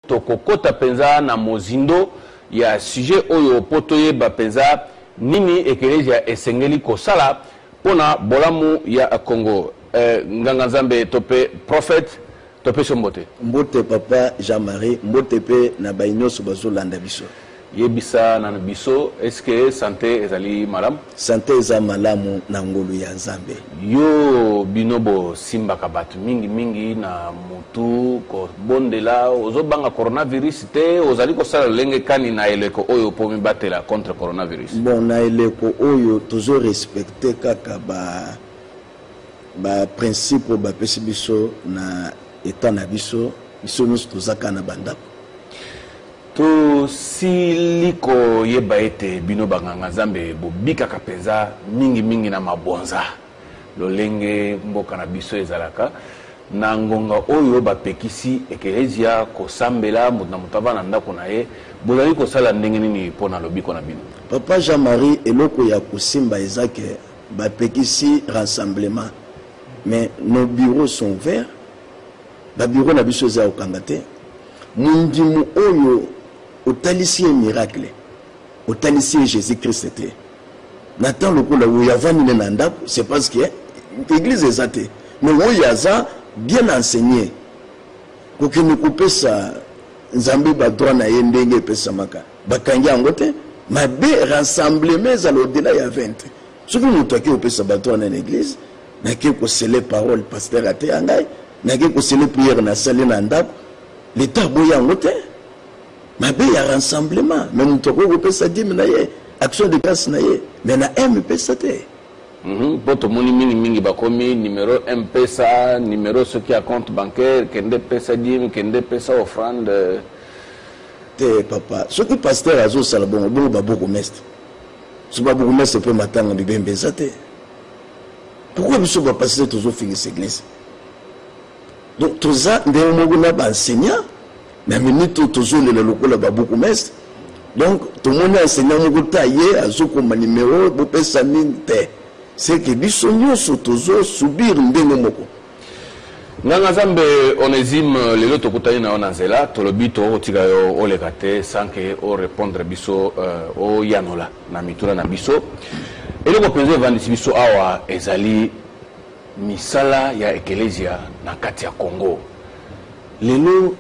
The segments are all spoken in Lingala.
Tokokota penza na mozindo ya sujet oyo potoye ba penza nini ekelezia esengeli kosala pona bolamu ya Congo. Nganga Nzambe tope prophète tope sombote. Mbote papa Jean-Marie, mbote pe na bainyoso bazolanda biso. Yebisa na biso, est-ce que santé ezali malam? Santé eza malamu na ngolu ya Nzambe. Yo binobo simba kabatu mingi na mutu ko bondela ozobanga coronavirus te ozali ko sala lenge kani na eleko oyo po mibatela contre coronavirus. Bon na eleko oyo tozo respecter kaka ba principe ba pesi biso na état na biso nyonso tozaka na bandako. To siliko yeba ete bino banganga Nzambe bobika kapenza mingi na mabonza lolenge mboka na biso ezalaka na ngonga oyo bapekisi ekelezia kosambela na mutava na ndako na ye bozali kosala ndenge nini pona lobiko na bino? Papa Jean-Marie, eloko ya kosimba ezake bapekisi rassemblement, mais nos bureaux sont ouverts. Ba bureau na biso za okangate mundimu oyo otalisi miracle otalisi Jésus-Christ te natan lokola uyavani na ndako, c'est parce que l'église ezate mais oyaza bien enseigné kokini kopesa Nzambe ba droit na yendenge pesa maka bakangi angote mabe rassemblement za l'au-delà ya 20 soki mutu aki opesa ba droit na l'église na ki ko sele parole pasteur ate angai na ki ko sele prière na salle na ndako l'état boya ngote mabe ya rassemblement mais mutu ko pesa dîme na ye action de grâce na ye mais na pesa te. Poto moni mingi bakomi numéro M-Pesa, numéro ce qui a compte bancaire, kende pesa dîme, kende pesa offrande. Te papa, ce qui pasteur azo salabon, bon baboko mest. Ce baboko mest peut m'attendre de bien te. Pourquoi vous ne pas passer toujours finir cette église? Donc tout ça, des moments où enseignant, mais minute toujours le local baboko mest. Donc tout le monde enseignant mon taillé, azo comme numéro, vous pesa minte. C'est que biso nyonso tozo subir ndenge moko. Nganga Nzambe Onésime lelo tokutani na onanzela tolobi to otika yo olekate sans que o répondre biso o yanola na mituna na biso. Eloko penze vandisi biso awa ezali misala ya ekelezia na kati ya Congo. Lelo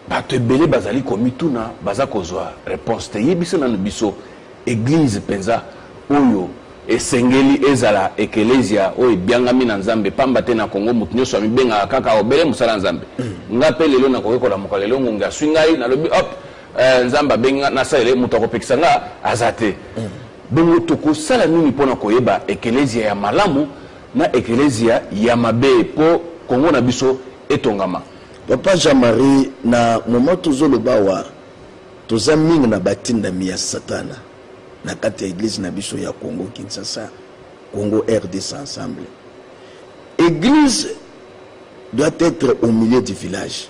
bato ebele bazali komituna baza kozwa réponse te yebisa na biso église penza oyo esengeli ezala ekelezia oyo biangami na Nzambe pamba te na Congo mutu nyonso amibenga kaka obele musala Nzambe ngape lelo na kokola mokalelo ngonga swingai na lobi hop Nzamba benga na sale mutu akopekisa nga azate bongo tokosala nini pona koyeba ekelezia ya malamu na ekelezia ya mabe po Congo na biso etongama? Papa Jean-Marie, na moment tozoloba wa toza mingi na batindami ya satana na kati ya église na biso ya Congo Kinshasa, Congo RDC ensemble. Église doit être au milieu du village.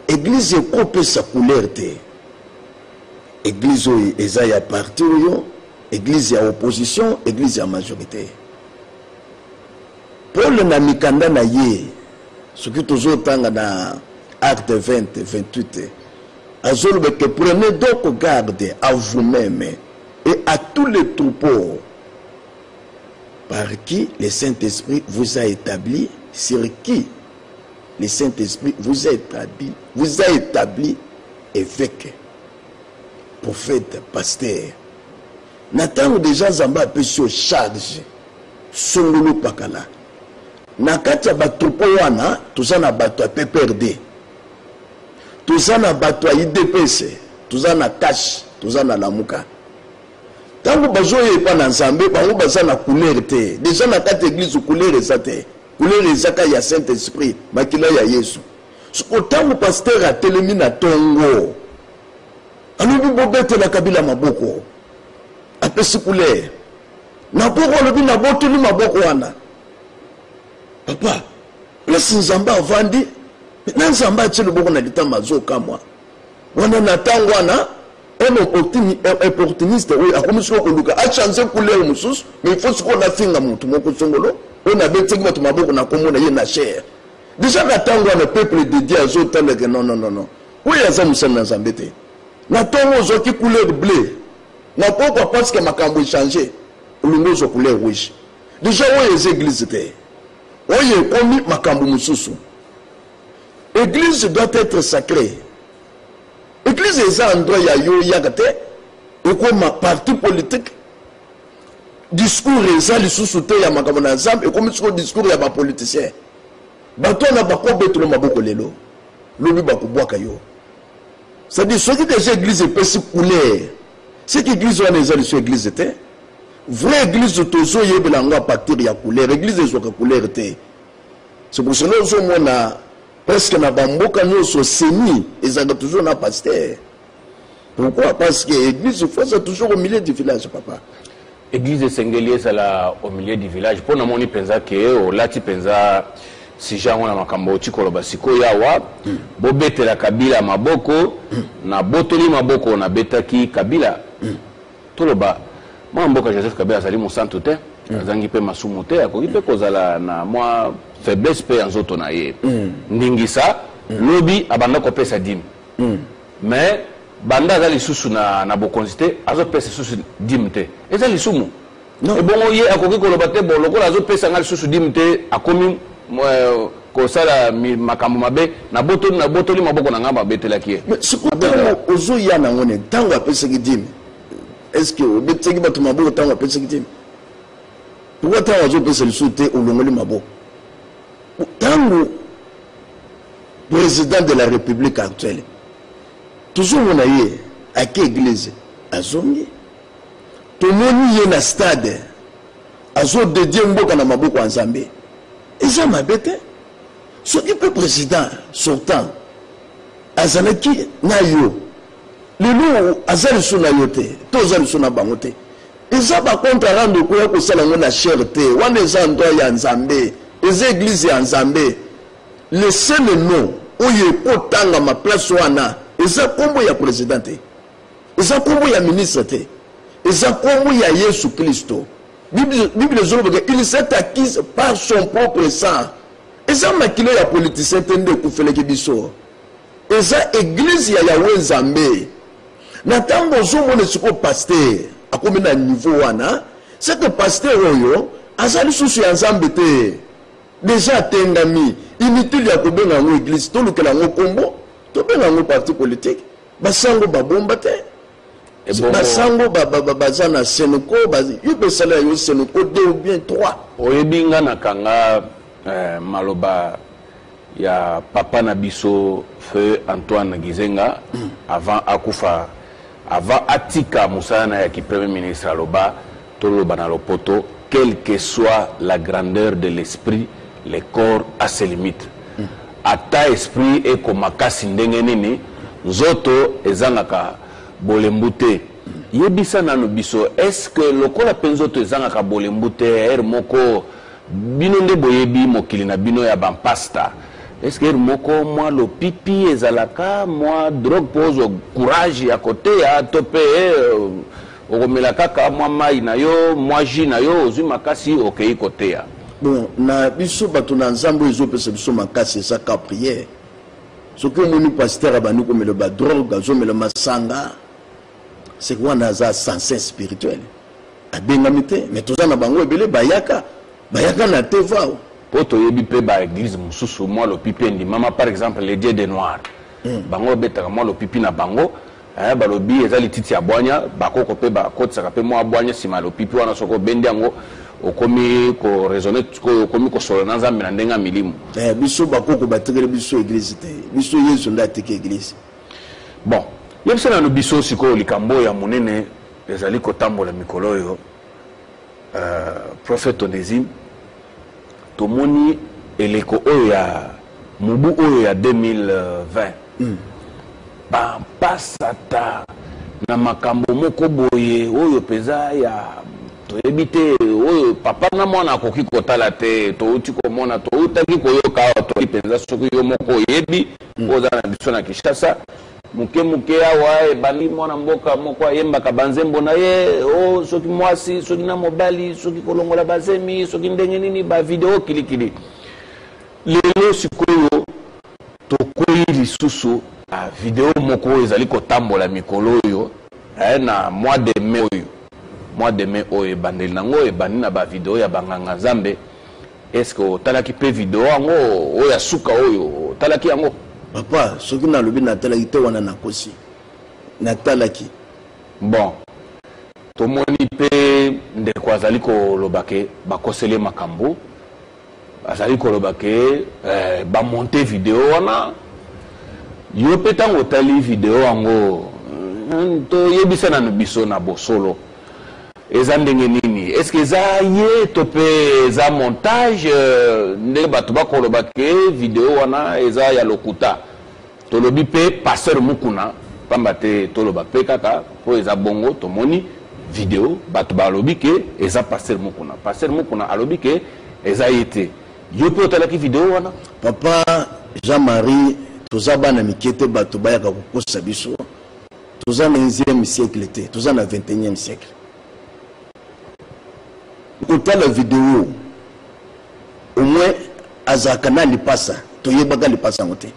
Église est sa couleur te. Église eza ya parti oyo, église ya opposition, église ya majorité. Paul na mikanda na ye, ce qui toujours tanga na acte 20, 28. Azolobe que prenez donc garde à vous-même et à tous les troupeaux par qui le Saint-Esprit vous a établi, sur qui le Saint-Esprit vous a établi évêque, prophète, pasteur. Nathan déjà Zamba pesio charge songolo pakala. Nakati ba troupeau wana tuzana bato PPRD. Tuzana bato IDPS, tuzana cash, tuzana lamuka. Tango bazoye pa na Nzambe bango bazana couleur te. Déjà na kati église couleur ezate. Couleur ezaka ya Saint-Esprit, makila ya Yesu. Otango pasteur a telemi na tongo. Alobi bobete na kabila maboko. Apesi couleur. Na boko alobi na botuli maboko wana. Papa, place Nzamba avandi, na Nzamba chelo boko na litama zoka mwa. Wana na tango wana un opportuniste oui a commencé à changer couleur musus mais il faut qu'on a finga mutu moko songolo on a beti bato maboko na komona ye na chair Déjà, n'attendons le peuple dédié à Zotan que non. Oui, il y a ça, nous sommes dans embêtés. N'attendons aux autres qui couleur bleu. N'a pas parce que ma cambo changé. Nous nous couleur rouge. Déjà, où les églises étaient. Où il y a commis ma cambo moussou. L'église doit être sacrée. L'église est un endroit où il y a et comme parti politique. Discours et ça, les sous-soutés, il y a ma cambo ensemble et comme discours, il y a ma politicien. Bato na bako beto maboko lelo lobi bako boaka yo c'est-à-dire ceux qui des églises pesi couleur c'est qui église wana ezali so église était vraie église tozo yebela ngo pacteur ya couleur église ezoka couleur était c'est pour cela que mona presque na bamboka nyoso seni ezanga toujours na pasteur. Pourquoi? Parce que l'église faut toujours au milieu du village, papa. Église Sengelier c'est là au milieu du village pour na moni penza que o lati penza si jango na makambo chikolo basiko yawa bobete la kabila maboko na botoli maboko na betaki kabila toloba mboka Joseph Kabila sali musantu te azangi pe masumu te akoki pe kozala na mwa faiblesse pe nzoto na ye ndingisa lobi abanda ko pesa dim mais banda za lisusu na bokonzi te azo pesa susu dim te eza lisumu e bongo ye akoki koloba te bon lokola azo pesa ngal susu dim te akomi ko sala makambo mabe na botoli maboko na ngamba betelaki mais sikotango ozo ya na ngone tango apesa kidim est-ce que beteki bato maboko tango apesa kidim pourquoi tango azo pesa lisusu te olongoli maboko tango président de la République actuelle toujours on a eu à quelle église azongi tomoni ye na stade azo dédié mboka na maboko ya Nzambe. Et ça m'a bêté. Ce qui peut président sortant, Azanaki Nayo, le loup Azalisu Nayote, Tozalisu Nabangote. Et ça va contre rendre quoi que ça la cherté, on est en droit à Nzambe, les églises en Nzambe. Laissez le nom, où il y a autant à ma place wana, et ça comme il y a président, et ça comme il y a ministre, et ça comme il y a Jésus Christ. Bible il s'est acquis par son propre sang. Et ça m'a qu'il y a politicien tende kufele kibiso. Et ça église ya Yahweh Nzambe. Natango zomo ne siko pasteur akomi na niveau wana, c'est que pasteur oyo azali susu ya Nzambe te. Déjà tengami, inutile ya kobenga ngo église to lukela ngo kombo, to benga ngo parti politique, basango babomba te. Basango bazana Senoko bazi yube sala yo Senoko 2 ou bien 3 oyebinga na kanga maloba ya papa na biso feu Antoine Gizenga avant akufa avant atika musana ya ki premier ministre aloba toloba na lopoto quelle que soit la grandeur de l'esprit le corps a ses limites ata esprit e komakasi ndenge nini nzoto ezangaka bolembute yebisa nano biso est-ce que lokola penzoto ezangaka bolembute er moko bino nde boyebi mokili na bino ya bampasta est-ce que er moko moi lo pipi ezalaka moi drogue pose courage ya côté ya topé okomela kaka moi mai na yo moi ji na yo ozwi makasi okei côté ya bon na biso bato na Nzambe ezopesa biso makasi sa ka prière ce que moni pasteur abani komela ba drogue azomela masanga c'est quoi naza sensé spirituel abengamite mais tout ça na bango ebele bayaka na teva poto yebi pe ba église mususu moi le pipi ndi mama par exemple les dieux des noirs bango betaka moi le pipi na bango ba lobi ezali titi ya bwanya bakoko pe ba kotsaka pe moi bwanya sima le pipi wana soko bende yango okomi ko raisonner okomi ko solo na Nzambe na ndenga milimu biso bakoko batekele biso église te biso Yesu nda teke église bon yebisana no biso siko likambo ya monene ezali kotambola mikolo oyo prophète Onésime tomoni eleko oyo ya mubu oyo ya 2020 bampasata na makambo moko boye oyo peza ya toyebi te oyo papa na mwana akoki kotala te touti komona toutaki koyoka toyi penza soki yo moko oyebi oza na biso na Kinshasa muke awa ebali mwana mboka moko ayembaka banzembo na ye o soki mwasi soki na mobali soki kolongola bazemi soki ndenge nini ba video kilikili lelo sikoyo tokoyi lisusu a video moko ezali kotambola mikolo oyo na mois de mai oyo bandeli nango ebandi na ba video ya banganga Nzambe. Est-ce que talaki pe video yango oyo suka oyo talaki yango? Papa, soki na lobi na talaki te wana na kosi. Na talaki. Bon. Tomoni pe ndeko azali kolobake bakosele makambo. Azali kolobake ba monter video wana. Yo pe tango tali video yango to yebisa na biso na bosolo. Eza ndenge nini? Est-ce que eza ye to pe eza montage ndenge bato bakolobake video wana eza ya lokuta? Tolobi pe pasteur Mukuna pamba te toloba pe kaka po eza bongo tomoni video bato balobi ke eza pasteur Mukuna. Pasteur Mukuna alobi ke eza yete. Yo pe otalaki video wana? Papa Jean-Marie toza bana mikete bato bayaka kokosa biso. Toza na 11e siècle te, toza na 21e siècle. Kota la vidéo au moins azakana lipasa toyebaka lipasa ngote.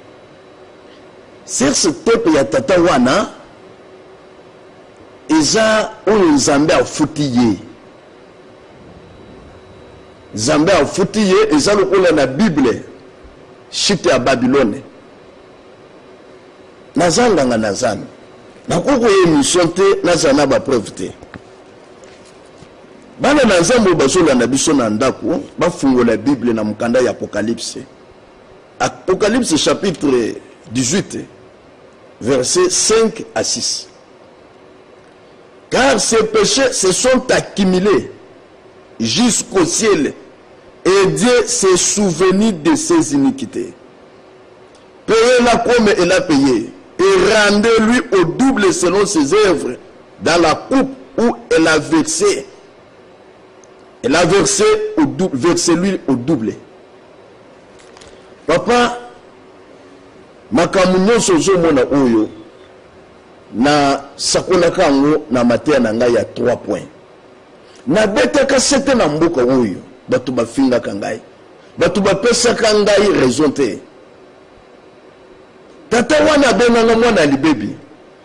Sur ce tape ya tata wana eza oyo Nzambe afutiye. Nzambe afutiye eza lokola na Bible chite ya Babylone. Nazanganga nazami. Nakoko émission te nazana ba preuve te. Bana na Nzambe bazola na biso na ndako bafungola Bible na mukanda ya Apocalypse. Apocalypse chapitre 18 versets 5 à 6. Car ces péchés se sont accumulés jusqu'au ciel et Dieu s'est souvenu de ses iniquités. Payez-la comme elle a payé et rendez-lui au double selon ses œuvres dans la coupe où elle a versé. Elle a versé au double, versez-lui au double. Papa, makamu nyonso ozomona oyo na sakola kango na mateya na ngai ya 3 points. Na betaka sete na mboka oyo bato bafinga kangai. Bato bapesaka ngai raison te. Tata wana benanga mwana libebi.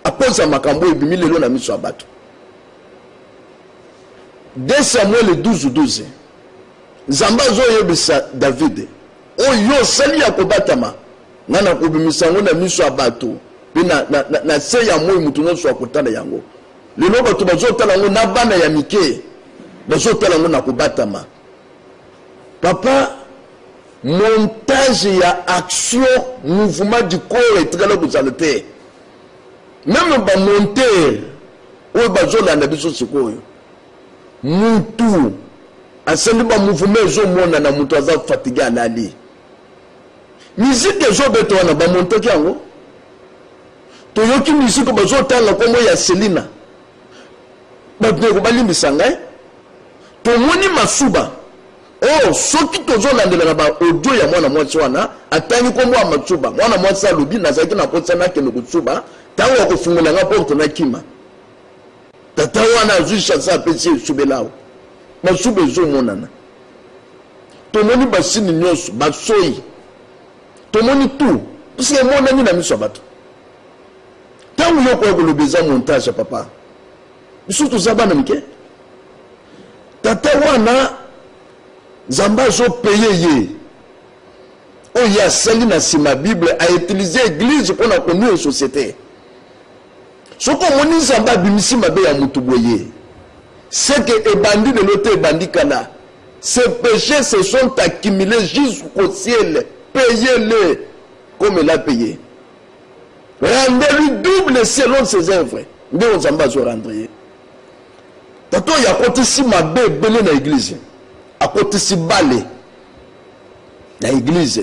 Apoza makambo ebimi lelo na miso ya bato. 2 Samuel 12:12. Nzambe azoyebisa David oyo sali ya kobatama ngana kobimisa ngo na miso ya bato pe na se ya moyi mutu nyonso akotala yango. Lelo bato bazotala ngo na bana ya mike bazotala ngo na kobatama. Papa, montage ya action mouvement du corps et très le même ba monteur oyo bazolanda biso sikoyo mutu asali ba mouvement ezomona na mutu aza fatigué alali. Musique ezobeto wana ba monter yango toyoki musique bazotanga komo ya Selina bato balimbisa ngai tomoni masuba. Oh, soki tozolandela na ba audio ya mwana mwasi wana atangi kombo ya matsuba mwana mwasi alobi nazaki na potsa na kende kutsuba tango akofungula nga porte na kima tata wana azwisha sa pesi subelao masuba ezomonana tomoni basini nyonso basoyi tomoni tu puisque monani na miso bato tango yoko ya kolobeza montage papa biso tozaba na mike tata wana Nzambe azo paye ye. Oyo asali na sima Bible a utilisé église pour na conduire société. Soko moni Nzambe abimisi mabe ya mutu boye. C'est que ebandi de l'autre ebandi kana. Ces péchés se sont accumulés jusqu'au ciel. Payez-les comme il a payé. Rendez-lui double selon ses œuvres. Nde Nzambe azo rendre ye. Tato ya koti si mabe belé na église. À côté si balé la église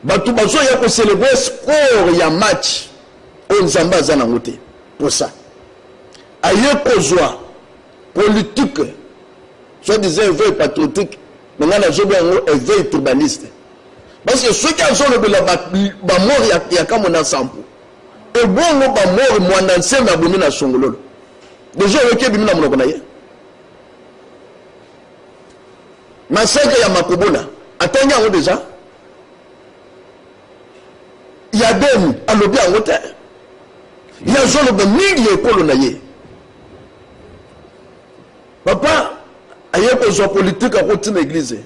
bato bazo ya ko célébrer score ya match on Nzambe azana ngote pour ça aye kozwa politique soit disait éveil patriotique maintenant la jobe ngo éveil tribaliste parce que ceux qui ont le ba mort ya kamona sampo et bongo ba mort mwana nsembe abumi na songololo déjà oke bimi na monoko na ye. Massacre ya Makobola. Attendez déjà. il y a des à l'objet en hauteur. Il y a zone de mille écoles na ye. Papa, aye ko zo politique à côté de l'église.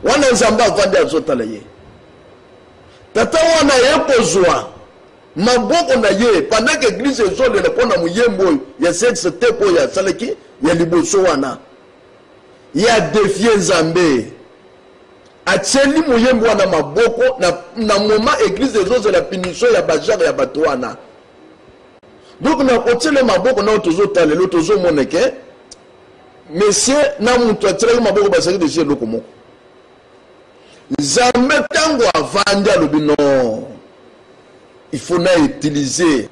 Wana nzamba vandi azota la ye. Tata wana ye ko zo maboko na ye pendant que l'église zo le pona muyembo ya sexe tepo ya saleki ya liboso wana. Ya défier Nzambe. Atieli muyembo wana maboko na moment église zo la punition ya bajar ya batwana. Donc na otele maboko na tozo talelo tozo moneke monsieur na mutu atele maboko basaki de chez lokomo Nzambe tango avandi alobi non il faut na utiliser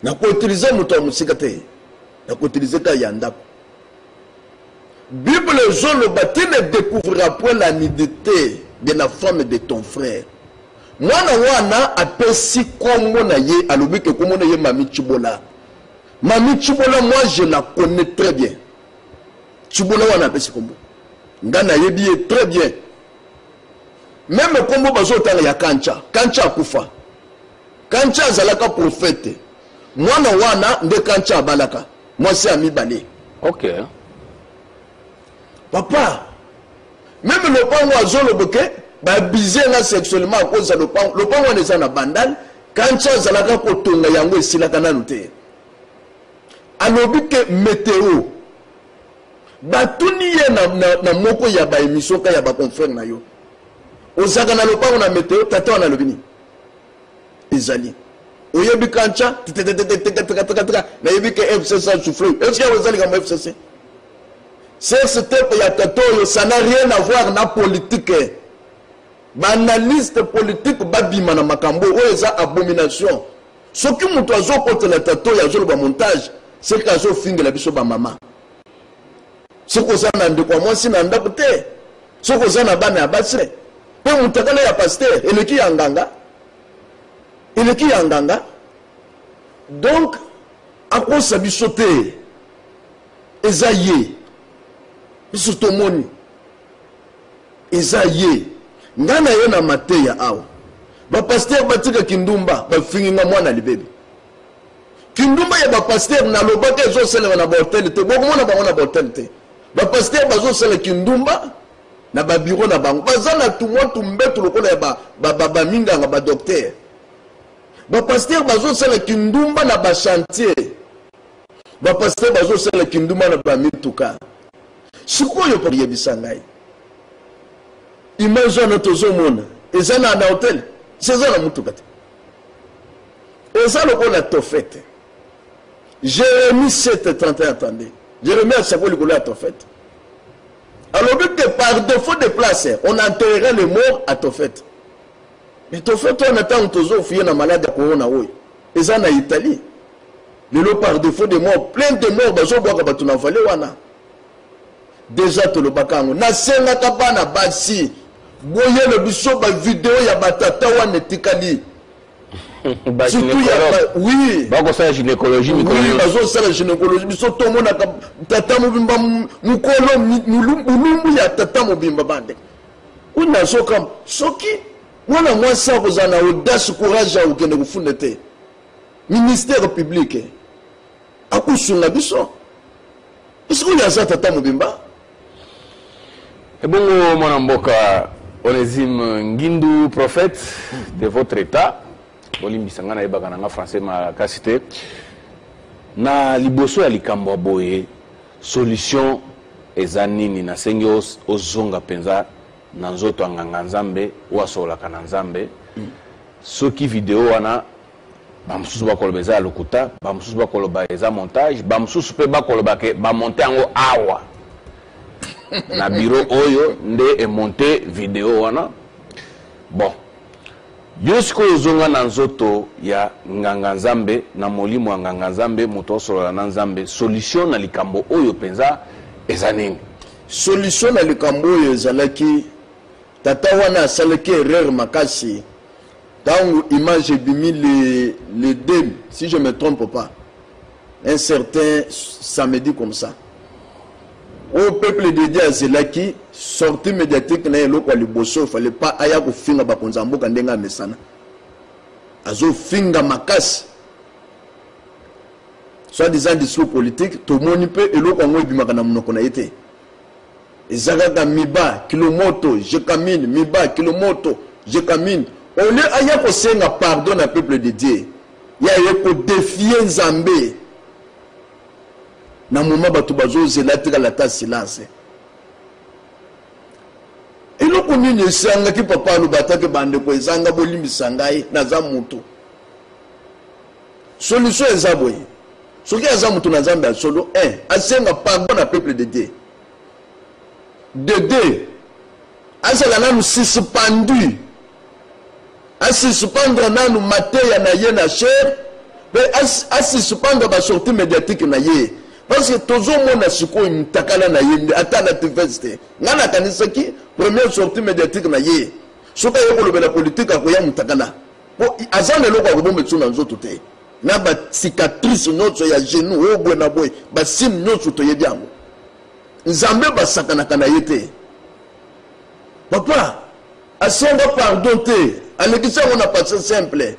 na ko utiliser mutu musika te na ko utiliser ka yanda Bible zone bâti ne découvrira point la nudité de la femme de ton frère. Mwana wana apesi kombo na ye alobi ke kombo na ye Mami Chibola. Mami Chibola, moi je la connais très bien. Chibola wana apesi kombo. Ngana yebi ye très bien. Même kombo bazo tanga ya Kancha. Kancha akufa. Kancha azalaka prophète. Mwana wana nde Kancha abalaka. Moi c'est Ami Balé. Ok. Papa, même le pango azolo boke ba biser na sexuellement à cause de le pango on est na bandal quand ça zalaka ko tonga yango esilaka nanu te alobi ke météo batuni ye na moko ya ba émission ka ya ba confrère na yo ozaka na le pango na météo tata na lobini ezali oyebi kancha na yebi ke FCC souffle est-ce que vous allez comme FCC c'est ce type ya tato ça n'a rien à voir na politique. Banaliste politique babima na makambo o eza abomination. Ce qui mutu azo contre la tato ya zolo ba montage, c'est kazo finge la biso ba mama. Ce ko za na ndeko moi si na ndako te. Ce ko za na bana abasire. Pe mutakala ya pasteur, eleki ya nganga. Eleki ya nganga. Donc akosa biso te. Ezaye. Biso tomoni. Ezaye. Ngana yo na mateya awa. Ba pasteur batika kindumba ba finginga mwana libebe. Kindumba ya ba pasteur na lobaka ezo sele na hotel te. Boko mona bango na hotel te. Ba pasteur bazo sele kindumba na ba bureau na bango. Bazana tumwa tumbetu lokola ya ba minga nga ba docteur. Ba pasteur bazo sele kindumba na ba chantier. Ba pasteur bazo sele kindumba na ba mituka. Sikoyo pa yebisa ngai. Imagine notre zone, et ça n'a un hôtel, c'est ça la moutoukate. Et ça le qu'on a tout fait. Jérémie 7, 31, attendez. Jérémie a chaque fois le qu'on a tout fait. Alors que par défaut de place, on enterrerait les morts à tout fait. Mais tout fait, on attend toujours fouiller la malade à corona. Et ça en Italie. Le lot par défaut de morts, plein de morts, bah, je vois que tu n'en fallait wana. Déjà, tout le bakango. Na senga kabana basi. Boye le biso ba vidéo ya batata wana tikali. Surtout ya oui. Bako sa gynécologie, oui, bazo sa gynécologie. Biso to mona tata mobimba mukolo mulumbu ya tata mobimba bande. Una soka soki wana mwasa kozana audace courage ya ukende kufunda te. Ministère public. Akusunga biso. Est-ce qu'il y a ça tata mobimba? Et bon, mon amboka, Onésime Ngindu, prophète de votre état, Olimbi Sangana Ebagananga français ma cité, na liboso ya likambo boye, solution ezanini na sengi ozonga penza na nzoto nganga nzambe ou asola kana nzambe. Soki vidéo wana bamususu bakoloba eza lokuta, bamususu bakoloba eza montage, bamususu pe bakoloba ke ba monter ngo awa. Na bureau oyo nde e monté vidéo wana. Bon. Yosko zonga na nzoto ya nganga nzambe na molimo nganga nzambe moto solo na nzambe solution na likambo oyo penza ezanini. Solution na likambo oyo ezalaki tata wana asalaki erreur makasi. Dans image bimi le 2 si je me trompe pas. Un certain samedi comme ça. au peuple de Dieu azelaki sortie médiatique na eloko ya liboso fallait pas aya ko finga ba konzamboka ndenga mesana azo finga makasi soit disant discours politique to moni pe eloko ngo ebimaka na munoko na yete ezaka miba kilomoto je camine miba kilomoto je camine on est aya ko senga pardon na peuple de Dieu ya yeko défier Nzambe na moment bato bazo zelatika la ta silence eloko nini esanga ki papa lo batake bande ko ezanga bolimbisa ngai na za mutu solution eza boye soki aza mutu na Nzambe ya solo asenga pardon na peuple de Dieu de deux asala nanu suspendu suspendre nanu mateya na ye na chair mais suspendre ba sortie médiatique na ye parce que toujours mon asiko mtakala na ye ata na TVST ngana kanisaki première sortie médiatique na ye soka yeko lobela politique akoya mtakala po azana loko akobombe tsuna nzoto te na ba cicatrice nyonso ya genou obwe na boy ba sim nyonso to ye diango Nzambe ba sakana kana yete papa asenga pardon te alekisa on a passé simple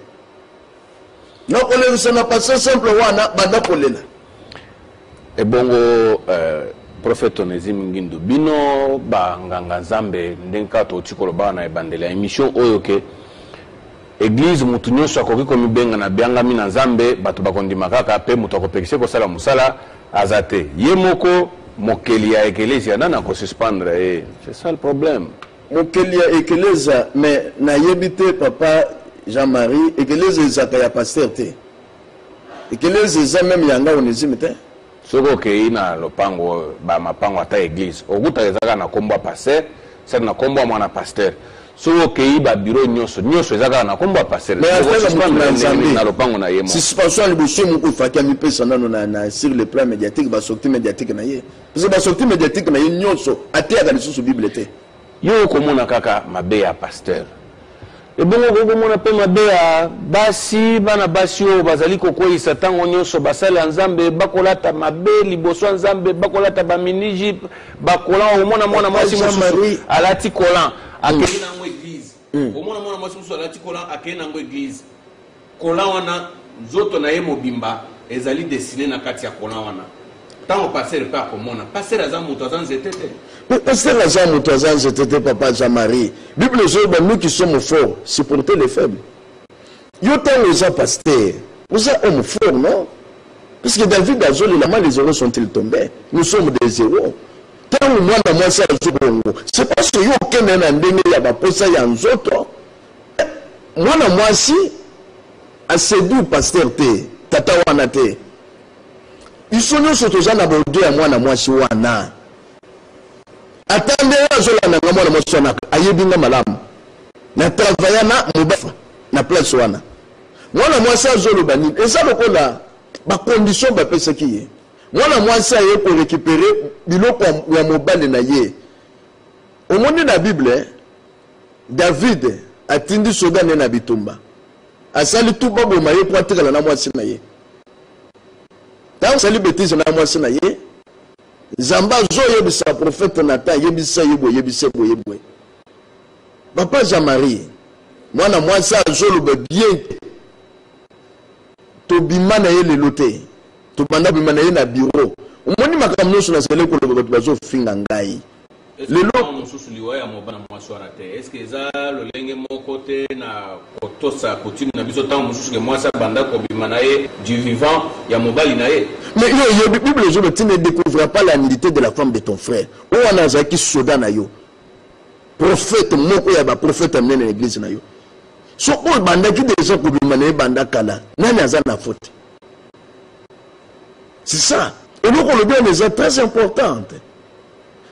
na kolelisa na passé simple wana banda kolela et bongo prophète Onésime Ngindo bino ba nganga Nzambe ndenka to tikolo bana ebandela émission oyo ke église mutu nyonso akoki komibenga na bianga mina Nzambe bato bakondima kaka pe mutu akopekise kosala musala azate ye moko mokeli ya ekelezia nana ko suspendre c'est ça le problème mokeli ya ekeleza mais na yebite papa Jean-Marie ekeleza ezaka ya pasteur te ekeleza eza même yanga Onésime te soko ke ina lopango ba mapango ata église okuta ezaka na kombo pasteur c'est na kombo mwana pasteur soko ke ba bureau nyonso ezaka na kombo pasteur mais na lopango na yemo suspension liboso mu ko faki mi pesa nano na sur le plan médiatique ba sortie médiatique na ye parce que ba sortie médiatique na ye nyonso atea lisusu bible te yo komona kaka mabe ya pasteur et bongo komona pe mabe ya basi bana basi o bazali kokoyisa tango nyonso basala Nzambe bakolata mabe liboso Nzambe bakolata ba miniji bakola omona mwana mwasi mususu alati kolan akena ngo église omona mwana mwasi mususu alati kolan akena ngo église kolan wana nzoto na ye mobimba ezali dessiné na kati ya kolan wana tango passer pas komona passer aza mutu azanze tete passer aza mutu azanze tete papa Jean-Marie Bible dit nous qui sommes forts supporter les faibles yo tango eza pasteur vous êtes homme fort non parce que David a zoli la main les héros sont-ils tombés nous sommes des héros tango mwana mwasi azobongo c'est parce que yo kende na ndenge ya baposa ya nzoto mwana mwasi a séduit pasteur te tata wana te isonyo sotoza na bodo ya mwana mwasi wana atande azola na mwana mwasi wana ayebinga malamu na travailler na mubafa na place wana mwana mwasi azolo bani eza lokola ba condition ba pesa ki mwana mwasi aye ko récupérer biloko ya mobale na ye omoni na Bible David atindi soda ne na bitumba asali tu babo maye kwa tikala na mwasi na ye tant sali bêtise na mwasi na ye Zamba zo yebisa prophète Nathan yebisa yebo papa Jean-Marie mwana mwasi azolo bien to bimana ye lelote to banda bimana ye na bureau omoni makamno so na sele ko le bazo finga ngai lelo mususu liwaya mobana mwaswara te est-ce que za lolenge moko te na kotosa coutume na biso tant mususu ke mwasa banda ko bimana ye du vivant ya mobali na ye mais yo Bible je ne découvre pas la nudité de la femme de ton frère ou on a zaki soda na yo prophète moko ya ba prophète amene na église na yo so o banda ki déjà ko bimana ye banda kala nani azana faute c'est ça et donc le bien est très importante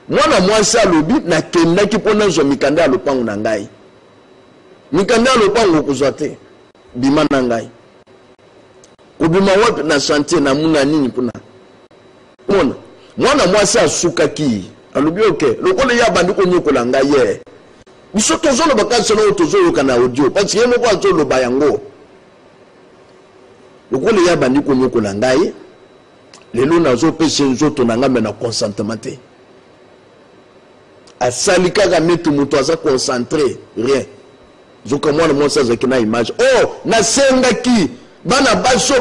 mwana mwasi alobi nakendaki mpona zwa mikanda ya lopango na ngai mikanda ya lopango kozwa te bima na ngai kobima wapi na chantier na muna nini mpona mona mwana mwasi asukaki alobi oke lokola ya bandi konyokola ngai ye biso tozoloba kasi na tozoyoka na audio parce que ye moko azoloba yango lokola ya bandi konyokola ngai lelo nazopesa nzoto na ngambe na consentement te à salika ga metu muto asa concentré rien zoka mwana monsa zakina image oh na senga ki bana baso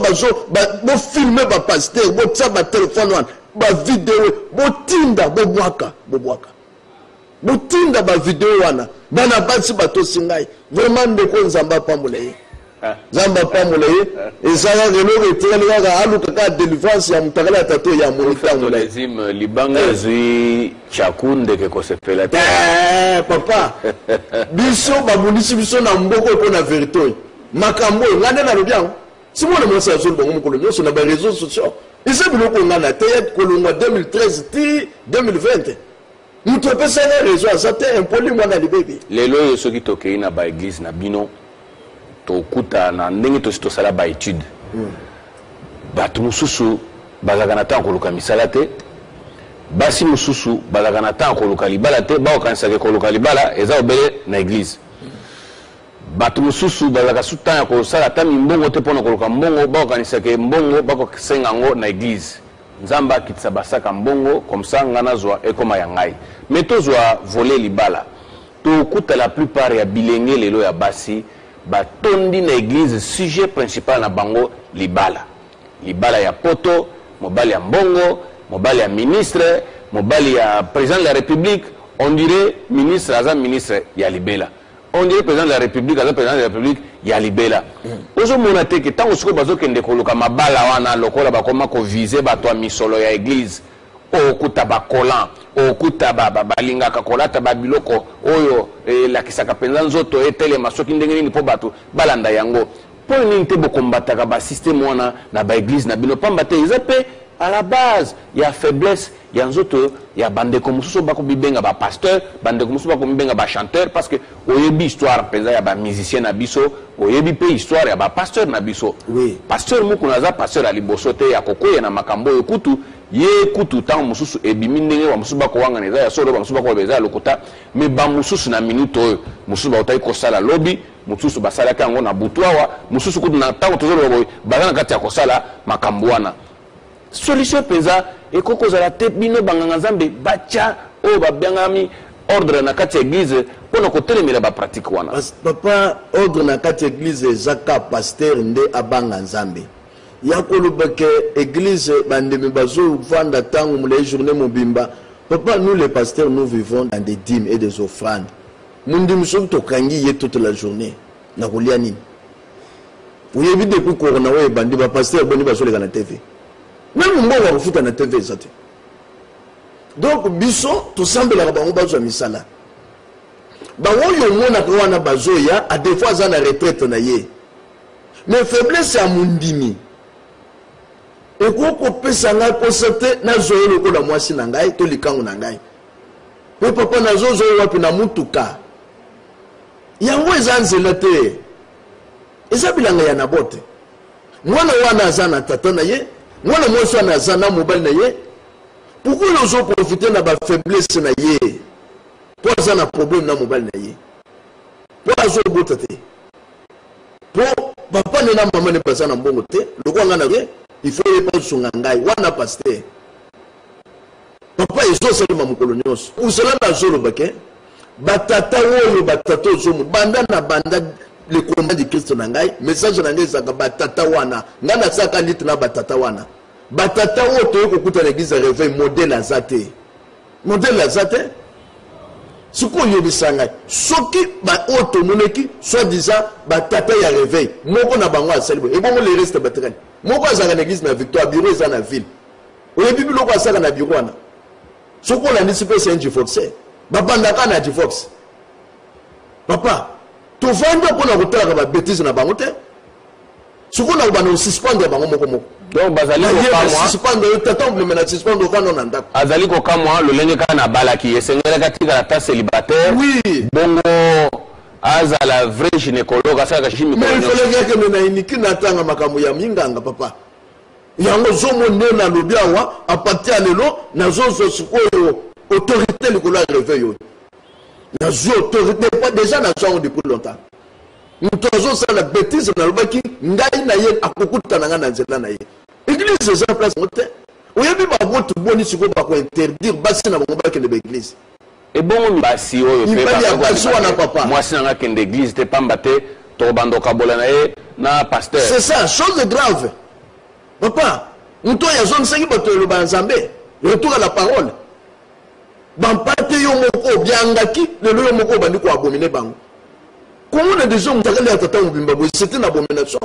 bo filmer ba pasteur bo tsaba téléphone wana ba vidéo bo tinda bo bwaka bo tinda ba vidéo wana bana basi bato singai vraiment ndeko nzamba pamule Zamba pamule ezala relo reteleka ka aluka ka délivrance ya mutakala tato ya monita mule régime libanga zui chakunde ke ko se fela papa biso babulisi biso na mboko ko na vérité makambo ngande na lobiango simone monsa zo bongo mukolo nyoso na ba réseaux sociaux ise biloko ngana te kolonga 2013 ti 2020 muto pesa na réseau ça te impoli mwana libebe lelo yo soki tokei na ba église na bino okuta na ndenge to sala ba étude bato mususu bazaka na temps koluka misala te basi mususu bazaka na temps koluka libala te baokanisaka koluka libala eza obele na église bato mususu bazaka su temps ya kosala ata mimbongo te mpona koluka mbongo baokanisaka mbongo bakosenga ngo na église nzambe akitisa basaka mbongo comme ça ngana zwa ekoma ya ngai me tozwa voler libala tokuta la plupart ya bilenge lelo ya basi batondi na église sujet principal na bango libala ya poto mobali ya mbongo mobali ya ministre mobali ya président de la république on dirait ministre aza ministre ya libela on dirait président de la république aza président de la république ya libela ozomona te ke ntango sikoyo bazokende koluka mabala wana lokola bakoma kovise bato ya misolo ya église okuta bakolan okuta balingaka kolata babiloko oyo elakisaka mpenza nzoto etelema soki ndenge nini mpo bato balanda yango mpo nini te bokombataka basysteme wana na baeglise na bino pamba te eza mpe à la base ya faiblesse ya nzoto ya bandeko mosusu bakobibenga bapasteur bandeko mosusu bakobibenga bachanteur parce que oyebi histoire mpenza ya bamusicien na biso oyebi mpe histoire ya bapasteur na biso pasteur mokuna aza pasteur ya liboso te ya kokwea na makambo oyo kutu ye kutu ntango mosusu ebimi ndenge bamosusu bakowangana eza ya solo bamosusu bakoloba eza ya lokuta me bamosusu na minute oyo mosusu baotaki kosala lobi mosusu basalaki yango na butu awa mosusu kutu na ntango tozoloba boye baza na kati ya kosala makambo wana solution mpenza ekoki kozala te bino banganga nzambe batya oyo babengami ordre na kati ya église mpona kotelemela bapratike wana papa ordre na kati ya église ezaka pasteur nde abanga nzambe ya koloba ke église bandemi bazovanda ntango molai journée mobimba papa nous les pasteurs nous vivons dans des dîmes et des offrandes mondimi soki tokangi ye toute la journée na kolia nini oyebi depuis korona oyo ebandi bapasteur boni bazoleka na tv même mbongo akofuta na tv eza te donc biso tosambelaka bango bazwa misala bango oyo omonaka wana bazoya a des fois aza na retraite na ye mais faiblesse ya mondimi ekoki kopesa ngai posa te nazoya lokola mwasi na ngai to likango na ngai mpe papa nazozoya wapi na mutuka yango eza nzela te eza bilanga ya nabo te mwana wana aza na tata na ye mwana mwasi wana aza na mobali na ye pourquoi ozoprofite na bafaiblesse na ye mpo aza na problème na mobali na ye mpo azobota te mpo papa ne na mama ne baza na mbongo te lokola nga na ye il faut ye mpo sunga ngai wana paster papa ezosalema mokolo nyonso osala nazoloba ke batata oyo batata ozomo banda na banda le combat de Christ na ngai message na ngai ezaka batata wana nga nasaka litre na batata wana batata oyo toye kokuta na église ya réveil modèle aza te modèle aza te sikoyo oyebisa ngai soki oyo tomoneki soi-disant batata ya réveil moko na bango asali boye ebongo le reste batekani moko azalaka na église na victoire bureau eza na ville oyebi biloko asaka na bureau wana soki olandisi mpe c'est un divorcé babandaka na divorce papa tovanda mpona kotalaka babétise na bango te soki na kobanda osuspendre bango moko moko donc bazali azali kokamwa lolenge kaka na balaki esengelaka tikala ta célibataire bongo azala vrai gynécologue asalaka chimiefolengekende na iniki natanga makambo ya minganga papa yango zomonde nalobi awa apati ya lelo nazozwa sikoyo autorité likolo ya réveil oyo nazwi autorité déjà nazwa yango depuis longtemps moto azosala bêtise nalobaki ngai na ye akokutana nga na nzela na ye église eza place ngo te oyebi babotu boni sikoyo bakointerdire basi na bango bakende baéglise Et bon, basi oyo il va dire basi wana papa. Moi c'est nga kende église te pambate to bando kabolana na pasteur. C'est ça, chose grave. Papa, muto ya zone 5 bato le banzambe. Retour à la parole. Bampate yo moko biangaki le yo moko bandi ko abominer bango. Comment on a des hommes qui ont c'était une abomination.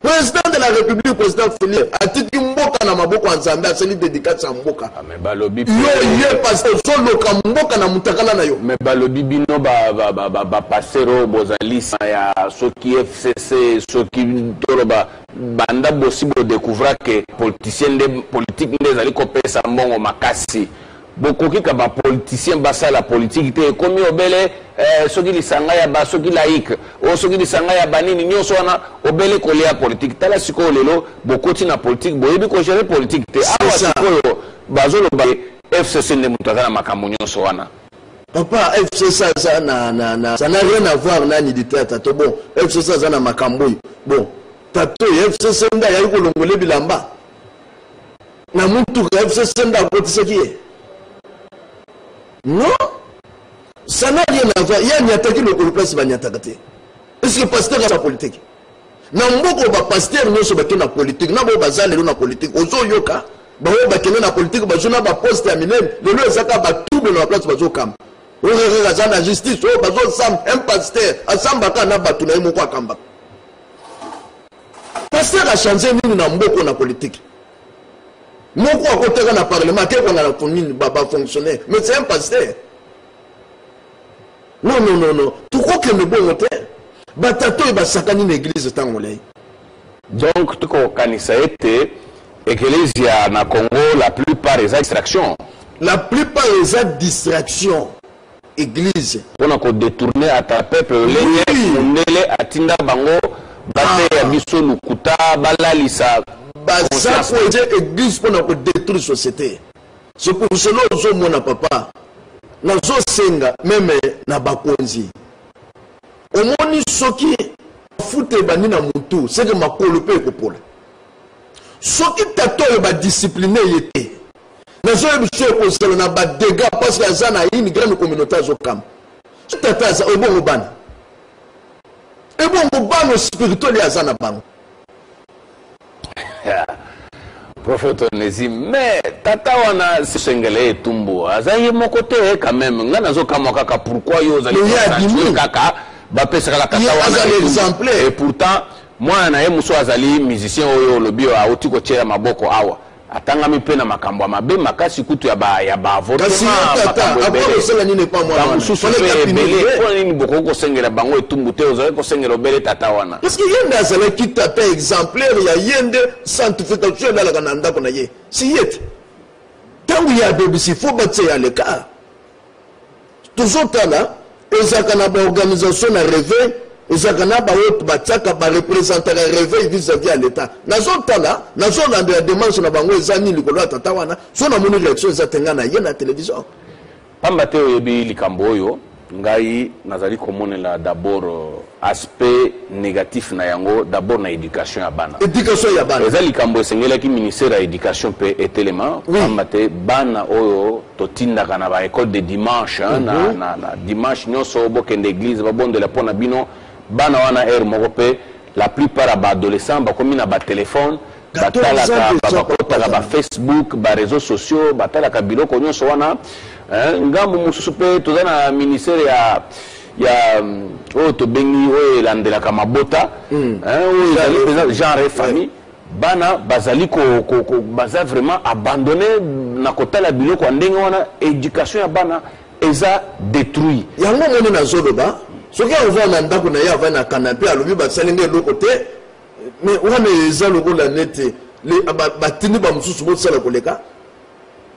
Président de la République, président Félix, a dit que Mboka na maboko anzamba, c'est lui dédicace à Mboka. Mais balobi. Yo parce que solo ka Mboka na mutakala na yo. Mais balobi bino ba pasero bozalisa ya soki FCC soki toloba banda possible découvrir que politicien de politique ndezali kopesa mbongo makasi. Beaucoup qui ba politicien basa la politique te komi obele soki lisanga ya ba soki laïque o soki lisanga ya banini nyonso wana obele kolia politique tala siko lelo beaucoup ti na politique boyebi ko gérer politique te awa siko bazolo ba FCC ne mutazana makambo nyonso wana. Papa FCC ça n'a rien à voir na ni ditata to bon FCC ça na makambo bon tato FCC nda ya ko longole bilamba na muntu FCC nda ko tseki. Non, ça n'a rien à voir. Il y a une attaque le place va attaquer. Est-ce que pasteur a sa politique? N'amboko ba pasteur non so bakena politique, na bo bazale na politique. Ozo yoka, ba bo bakena na politique, ba jona ba poste ya minene, le lo ezaka ba trouble na place bazo kam. O rega na justice, o bazo sam un pasteur, asamba ka na batu na yimo kwa kamba. Pasteur a changé nini na mboko na politique. Moko à côté dans le parlement, quelqu'un a la commune, baba fonctionnaire, mais c'est un pasteur. Non. Tout quoi que le bon hôtel, batato et basakani l'église tangolais. Donc, tout quoi kanisa été, église na Congo, la plupart des distractions. La plupart des distractions, église. On a détourné à ta peuple, les atinda bango, bate ya biso lukuta, balalisa. Ça faut dire église pour détruire la société. C'est pour cela que mon papa, nous sommes même na bakonzi. Au moins ce qui foute bani na mutu, c'est que ma colope ko pola. Ce qui tato ba discipliné yete. Nous sommes pour cela na ba dégâts parce que ça na une grande communauté azokam. Ce tata ça au bon ban. Et bon ban spirituel ya za na bango. Prophète Onésime, mais tata wana sengele etumbu azaye mokote quand même ngana zo kamaka pourquoi yo zali kaka ba pesa la tata wana et pourtant moi na ye muso azali musicien oyo lobio a otiko chera maboko awa atangami pe na makambo mabe makasi kutu ya ba vote nini boko ko sengela bango etumbu te ozali ko sengela obele tata wana parce que yende azali ki tata exemplaire ya yende sanctification dans la kananda kona ye si yete tangu ya bebisi faut batse ya le cas toujours tala ezaka na ba organisation na réveil ezaka na ba autre bataka ba représenter le réveil vis-à-vis à l'état nazo tala nazo na de demande na bango ezani likolo tata wana so na moni réaction ezatenga na ye na télévision pamba te oyebi likambo oyo ngai nazali komonela d'abord aspect négatif na yango d'abord na éducation ya bana eza likambo esengelaki ministère ya éducation pe etelema pamba te bana oyo totindaka na ba école de dimanche na dimanche nyonso bokende église babondela mpona bino bana wana air moko pe la plupart ba adolescents bakomi na ba téléphone batalaka ba Facebook ba réseaux sociaux batalaka biloko nyonso wana ngambo mususu pe toza na ministère ya oyo tobengi oyo elandelaka mabota oyo genre et famille bana bazali baza vraiment abandonné na kotala biloko ya ndenge wana éducation ya bana eza détruit yango moni na zoloba soki ova na ndako na ye ava na canapé alobi basalinga eloko te mais wana eza lokola nete batindi bamosusu bosala koleka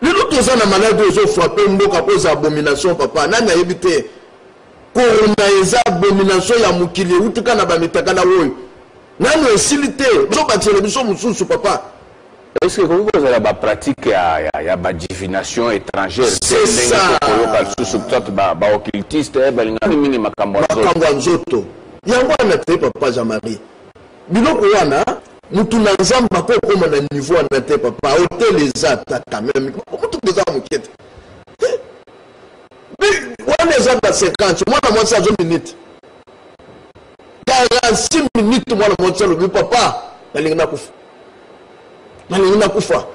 lelo toza na maladi ozofrape mboka mpo eza abomination papa nani ayebi te korona eza abomination ya mokili eutika na bamitakala oyo nani esili te ozobatela biso mosusu papa est-ce que vous avez la pratique ya ba divination étrangère c'est ça ba occultiste balingani mini makambo nzoto yango wana te papa Jean-Marie biloko wana mutu na nzamba ko koma na niveau wana te papa hotel eza quand même mutu eza mokete on est à 50, moi la moitié à 2 minutes. 46 minutes, moi la moitié le papa, la ligne koufa. La ligne koufa.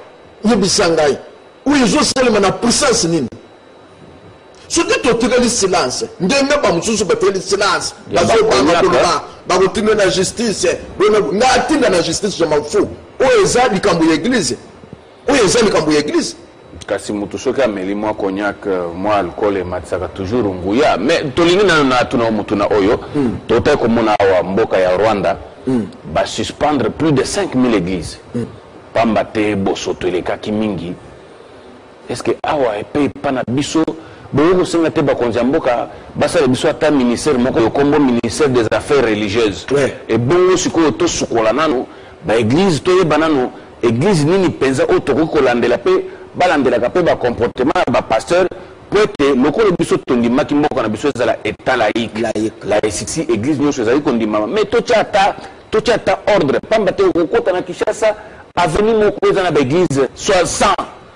Yebisangai. Oui, ils ont seulement la puissance nini. Ce que tu as le silence, ne pas pas monsieur le silence. Parce que tu as la justice, tu as la justice, je m'en fous. Où est-ce que tu as l'église? Où est-ce que tu as l'église? Kasi mutusoka meli mwa cognac mwa alcool matsaka toujours nguya mais tolingi na tuna mutuna oyo tota ko mona wa mboka ya Rwanda ba suspendre plus de 5000 églises pamba te bosoto eleka kimingi est-ce que awa epe pana biso bo senga te ba konza mboka basa le biso ata ministère moko yo kombo ministère des affaires religieuses et bongo siko to sukola nano ba église to banano église nini penza otoko kolandela pe balandela ka pe ba comportement ba pasteur pour être lokolo biso tondima ki mboka na biso ezala état laïque laïcité église nyonso ezali kondima mais to chata ordre pamba te okota na Kinshasa avenue moko ezana ba église 60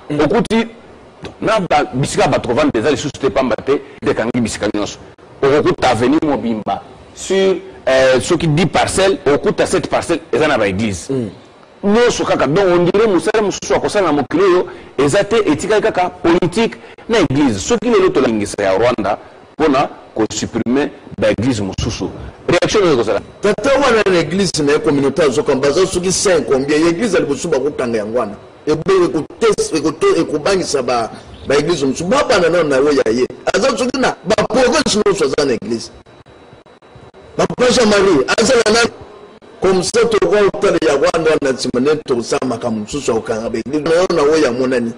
okuti na ba bisika ba trovande des les sociétés pamba te de kangi bisika nyonso okuta avenue mobimba sur ce qui dit parcelle okuta cette parcelle ezana ba église nyonso kaka donc on dirait musala mususu akosala mokili oyo ezate etika kaka politique na église soki lelo tolangisa ya Rwanda pona ko supprimer ba église mususu réaction de kosala tata wana na église na communauté zo kombaza soki 5 combien église ali bosuba kutanga yangwana ebe ko test ko ekubangisa ba église mususu baba na na we yaye aza soki na ba progrès no so za na église papa Jean-Marie azala na comme ça tu vois autant de Rwanda na timane to sama kama msusu okanga be na wo ya monani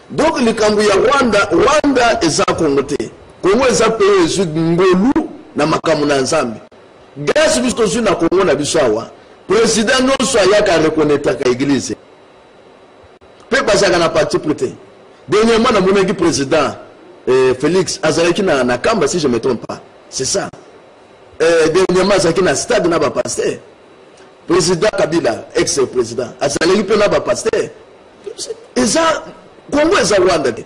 donc le kambu ya Rwanda eza kongote Kongo eza pays zu ngolu na makamu na nzambe grâce biso zu na Kongo na biso awa président no so ya ka reconnaître ka église pe basaka na parti prêté dernièrement na monaki président Félix azalaki na kamba si je me trompe pas c'est ça dernièrement azalaki na stade na ba pasteur président Kabila ex-président azalaki pe na ba pasteur eza Kongo eza Rwanda te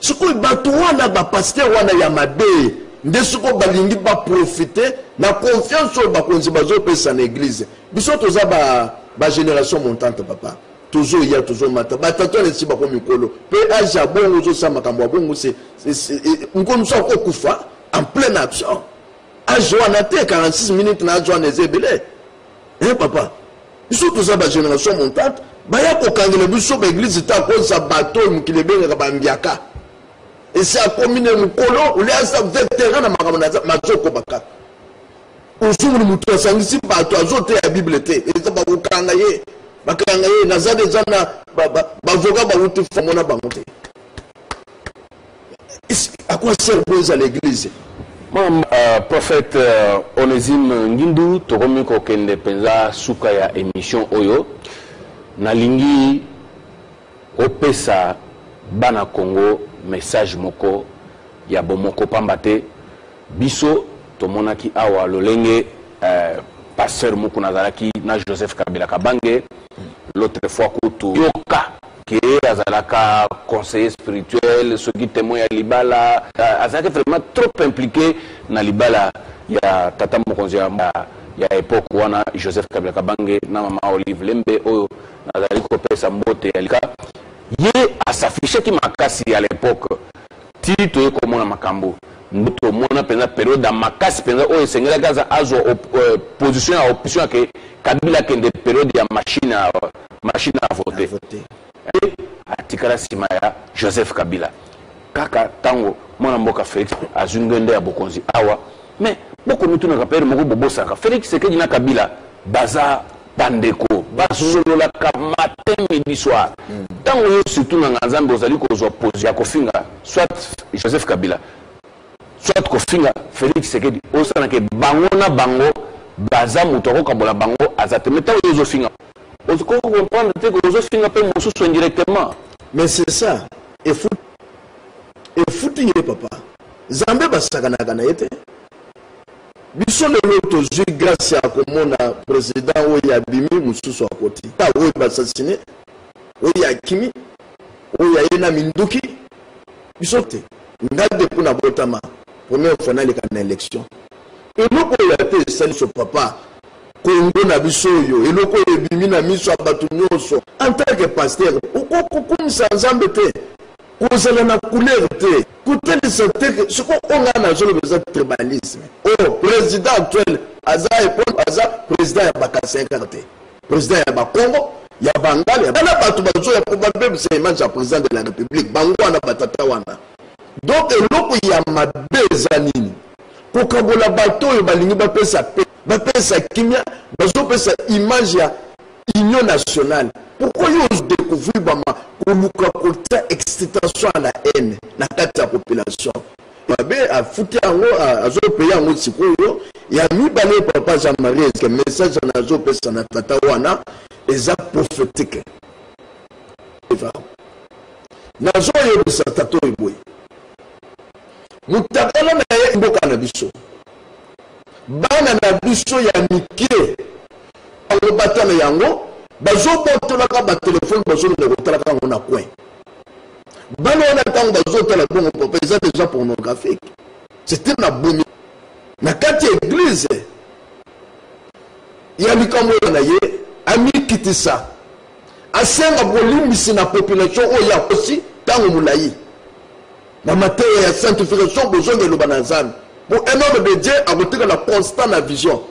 siko bato wana ba pasteur wana ya mabe nde siko balingi ba profiter na confiance oyo bakonzi bazopesa na église biso toza ba génération montante papa toujours ya toujours mata batato lesi bako mikolo pe aja bongo zo sa makambo bongo c'est nkono so ko kufa en pleine action aja wana te 46 minutes na aja na ezebele papa biso toza ba génération montante baya ko kangela biso ba église ta ko sa bateau mukilebenga ba mbiaka et c'est à commune mukolo ou les vétérans na makambo na mazoko baka usumuni mutu asangisi bato azote ya bible te eza ba ukanga ye bakanga ye nazade zana bavoka ba uti famona bango te à quoi sert à l'église prophète Onésime Ngindu tokomi kokende penza suka ya émission oyo nalingi opesa bana Congo message moko ya bomoko pambate biso tomonaki awa lolenge pasteur moko nazalaki na Joseph Kabila Kabange l'autre fois kutu yoka qui azalaka conseiller spirituel ce qui témoin ya libala azalaka vraiment trop impliqué na libala ya tata mokonzi ya époque wana Joseph Kabila Kabange na mama Olive Lembe oyo nazali kopesa mbote ya lika ye asafishe ki makasi à l'époque tito ye komona makambo ndoto mona penza période da makasi penza oyo sengela gaza azo position à option ke Kabila kende période ya machine à voter atikala sima ya Joseph Kabila kaka tango mwana mboka Félix azungende ya bokonzi awa mais boko mituna ka pere moko bobosa ka Félix Sekedi na Kabila baza bandeko basolola ka matin midi soir tango yo surtout na nzambe ozali kozwa pose ya kofinga soit Joseph Kabila soit kofinga Félix Sekedi osana ke bango na bango baza mutoko kabola bango azate metango yo zofinga ozo comprendre te que zo finga pe mosusu indirectement mais c'est ça et foutu papa zambe basakana kana yete biso lelo tozwi grâce à komona président oyo abimi mususu akoti ta oyo basasine oyo akimi oyo ayena minduki biso te ngade puna botama première fois na leka na élection eloko ya te sali so papa Kongo na biso yo eloko ebimi na miso abatu nyonso en tant que pasteur okokumisa nzambe te kozala na couleur te kotelisa te soko onga na zolo beza tribalisme président actuel aza président ya bakasenga te président ya bakongo ya bangale ya bana batu bazo ya probablement image ya président de la république bango wana batata wana donc eloko ya mabeza nini kokabola bato oyo balingi bapesa kimia bazopesa image ya union nationale. Pourquoi vous découvrez bama koluka kota excitation à la haine na kati ya population babe a futi yango azo payer yango sikoyo ya mi bale papa Jean-Marie que message na azo pesa na tata wana eza prophétique nazo yebisa tata oyo mutakala na ye mboka na biso bana na biso ya mike alo batana yango bazo botolaka ba téléphone bazo na kotalaka ngo na coin bana wana tango bazo tala bongo papa eza déjà pornographique c'était na bomi na kati église ya likambo na ye ami kitisa asenga bolimbisi na population oya aussi tango mulayi na matière ya sanctification besoin de l'obanazan pour un homme de Dieu a goûté la constante la vision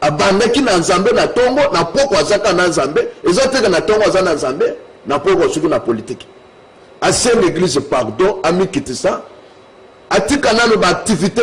abandaki na nzambe na tongo na poko azaka na nzambe ezateka na tongo azana na nzambe na poko suku na politique asenga l'église pardon ami kitisa atika nano ba activité